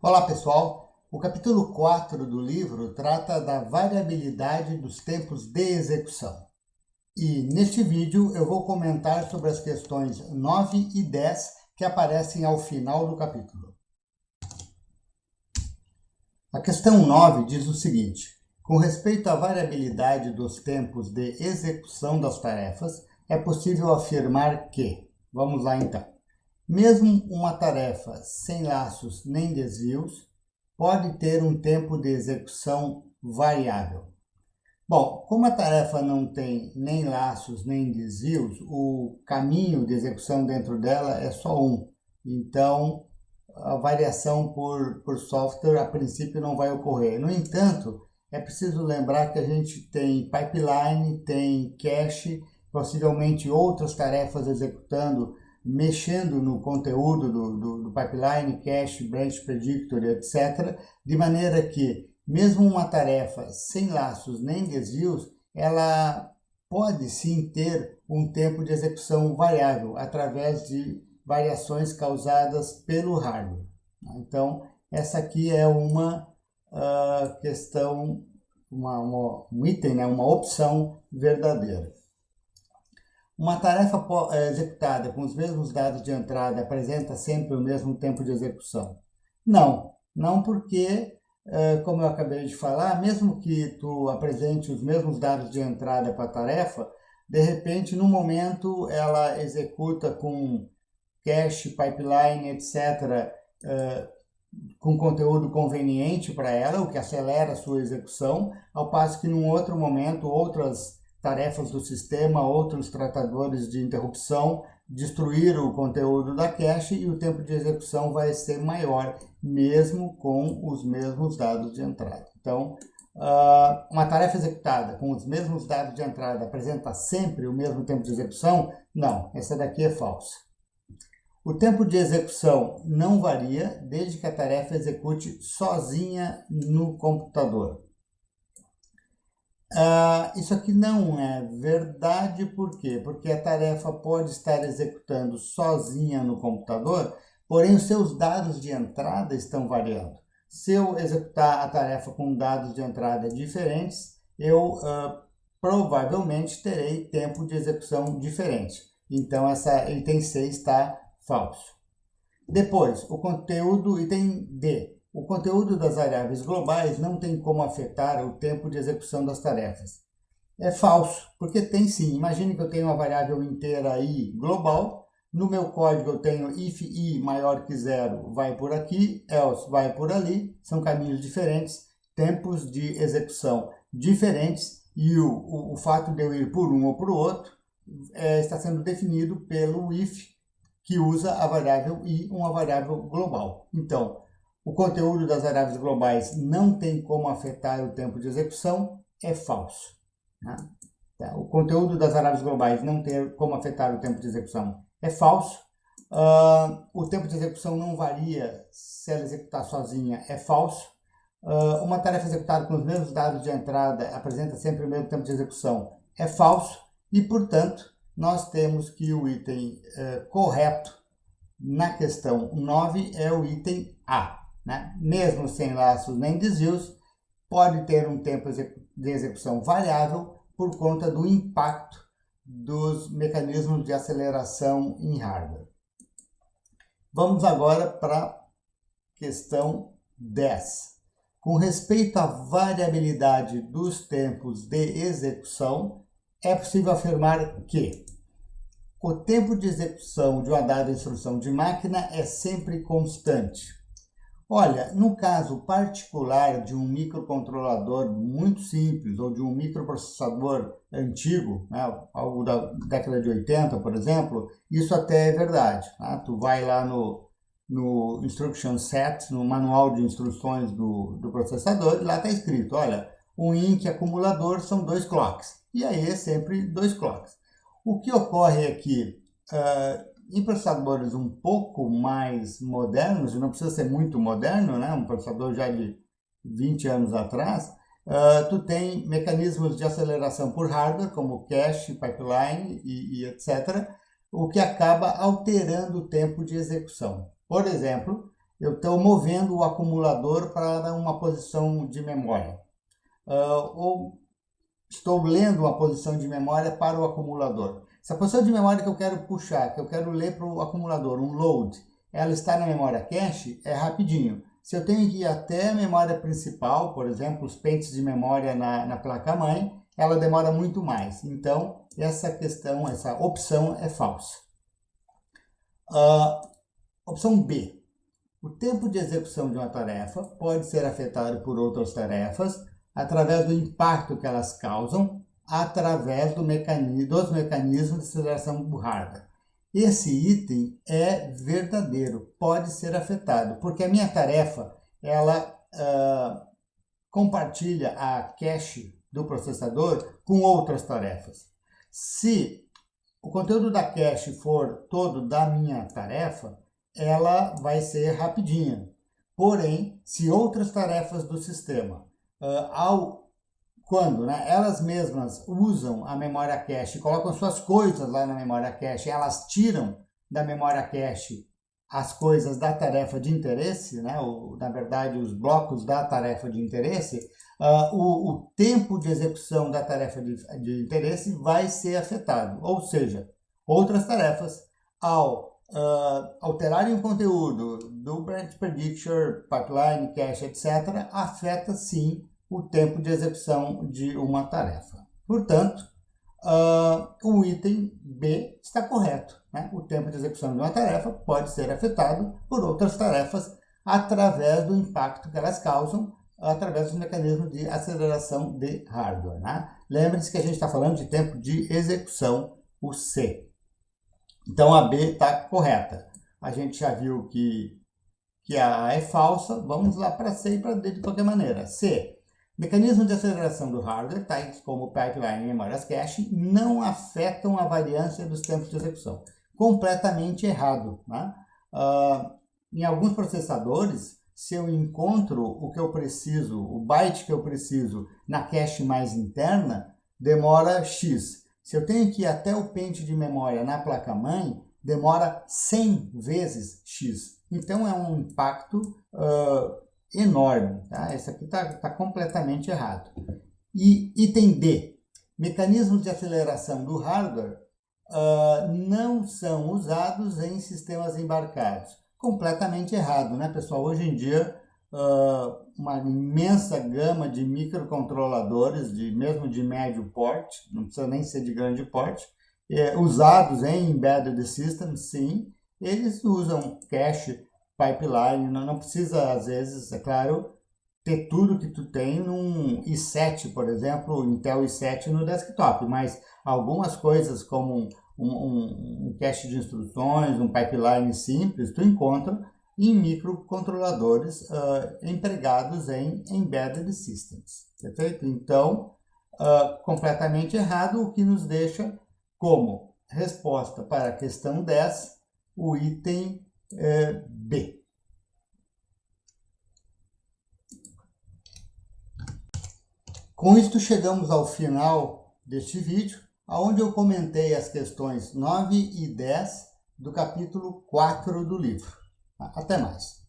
Olá pessoal, o capítulo 4 do livro trata da variabilidade dos tempos de execução. E neste vídeo eu vou comentar sobre as questões 9 e 10 que aparecem ao final do capítulo. A questão 9 diz o seguinte: com respeito à variabilidade dos tempos de execução das tarefas, é possível afirmar que, vamos lá então, mesmo uma tarefa sem laços nem desvios pode ter um tempo de execução variável. Bom, como a tarefa não tem nem laços nem desvios, o caminho de execução dentro dela é só um. Então, a variação por software, a princípio, não vai ocorrer. No entanto, é preciso lembrar que a gente tem pipeline, tem cache, possivelmente outras tarefas executando, mexendo no conteúdo do pipeline, cache, branch predictor, etc., de maneira que, mesmo uma tarefa sem laços nem desvios, ela pode sim ter um tempo de execução variável, através de variações causadas pelo hardware. Então, essa aqui é uma questão, um item, uma opção verdadeira. Uma tarefa executada com os mesmos dados de entrada apresenta sempre o mesmo tempo de execução? Não porque, como eu acabei de falar, mesmo que tu apresente os mesmos dados de entrada para a tarefa, de repente, no momento, ela executa com cache, pipeline, etc., com conteúdo conveniente para ela, o que acelera a sua execução, ao passo que, num outro momento, outras tarefas do sistema, outros tratadores de interrupção destruíram o conteúdo da cache e o tempo de execução vai ser maior, mesmo com os mesmos dados de entrada. Então, uma tarefa executada com os mesmos dados de entrada apresenta sempre o mesmo tempo de execução? Não, essa daqui é falsa. O tempo de execução não varia desde que a tarefa execute sozinha no computador. Isso aqui não é verdade, por quê? Porque a tarefa pode estar executando sozinha no computador, porém os seus dados de entrada estão variando. Se eu executar a tarefa com dados de entrada diferentes, eu provavelmente terei tempo de execução diferente. Então, essa item C está falso. Depois, o conteúdo, item D. O conteúdo das variáveis globais não tem como afetar o tempo de execução das tarefas. É falso, porque tem sim. Imagine que eu tenho uma variável inteira i global. No meu código eu tenho if i maior que 0 vai por aqui, else vai por ali. São caminhos diferentes, tempos de execução diferentes. E o fato de eu ir por um ou por outro está sendo definido pelo if, que usa a variável i, uma variável global. Então, o conteúdo das variáveis globais não tem como afetar o tempo de execução, é falso. Tá? O conteúdo das variáveis globais não tem como afetar o tempo de execução, é falso. O tempo de execução não varia se ela executar sozinha, é falso. Uma tarefa executada com os mesmos dados de entrada apresenta sempre o mesmo tempo de execução, é falso. E, portanto, nós temos que o item correto na questão 9 é o item A. Mesmo sem laços nem desvios, pode ter um tempo de execução variável por conta do impacto dos mecanismos de aceleração em hardware. Vamos agora para a questão 10. Com respeito à variabilidade dos tempos de execução, é possível afirmar que o tempo de execução de uma dada instrução de máquina é sempre constante. Olha, no caso particular de um microcontrolador muito simples ou de um microprocessador antigo, algo da década de 80, por exemplo, isso até é verdade. Tu vai lá no instruction set, no manual de instruções do processador, e lá está escrito, olha, o INC acumulador são 2 clocks, e aí é sempre 2 clocks. O que ocorre é que em processadores um pouco mais modernos, e não precisa ser muito moderno, um processador já de 20 anos atrás, tu tem mecanismos de aceleração por hardware, como cache, pipeline e etc., o que acaba alterando o tempo de execução. Por exemplo, eu estou movendo o acumulador para uma posição de memória. Ou estou lendo uma posição de memória para o acumulador. Essa posição de memória que eu quero puxar, que eu quero ler para o acumulador, um load, ela está na memória cache, é rapidinho. Se eu tenho que ir até a memória principal, por exemplo, os pentes de memória na placa-mãe, ela demora muito mais. Então, essa opção é falsa. Opção B. O tempo de execução de uma tarefa pode ser afetado por outras tarefas através do impacto que elas causam, através dos mecanismos de aceleração do hardware. Esse item é verdadeiro, pode ser afetado, porque a minha tarefa, ela compartilha a cache do processador com outras tarefas. Se o conteúdo da cache for todo da minha tarefa, ela vai ser rapidinha. Porém, se outras tarefas do sistema, quando elas mesmas usam a memória cache, colocam suas coisas lá na memória cache, elas tiram da memória cache as coisas da tarefa de interesse, na verdade, os blocos da tarefa de interesse, o tempo de execução da tarefa de interesse vai ser afetado. Ou seja, outras tarefas, ao alterarem o conteúdo do branch prediction, pipeline, cache, etc., afeta sim o tempo de execução de uma tarefa. Portanto, o item B está correto. O tempo de execução de uma tarefa pode ser afetado por outras tarefas através do impacto que elas causam, através dos mecanismos de aceleração de hardware. Lembre-se que a gente está falando de tempo de execução, o C. Então, a B está correta. A gente já viu que a A é falsa. Vamos lá para C e para D de qualquer maneira. C. Mecanismos de aceleração do hardware, tais como pipeline e memórias cache, não afetam a variância dos tempos de execução. Completamente errado. Em alguns processadores, se eu encontro o que eu preciso, o byte que eu preciso na cache mais interna, demora X. Se eu tenho que ir até o pente de memória na placa-mãe, demora 100 vezes X. Então, é um impacto enorme. Esse aqui está completamente errado. E item D. Mecanismos de aceleração do hardware não são usados em sistemas embarcados. Completamente errado, pessoal? Hoje em dia, uma imensa gama de microcontroladores, mesmo de médio porte, não precisa nem ser de grande porte, usados em embedded systems, sim, eles usam cache, pipeline, não precisa, às vezes, é claro, ter tudo que tu tem num i7, por exemplo, Intel i7 no desktop, mas algumas coisas como um cache de instruções, um pipeline simples, tu encontra em microcontroladores empregados em embedded systems, perfeito? Então, completamente errado, o que nos deixa como resposta para a questão 10, o item B. Com isto chegamos ao final deste vídeo, onde eu comentei as questões 9 e 10 do capítulo 4 do livro. Até mais.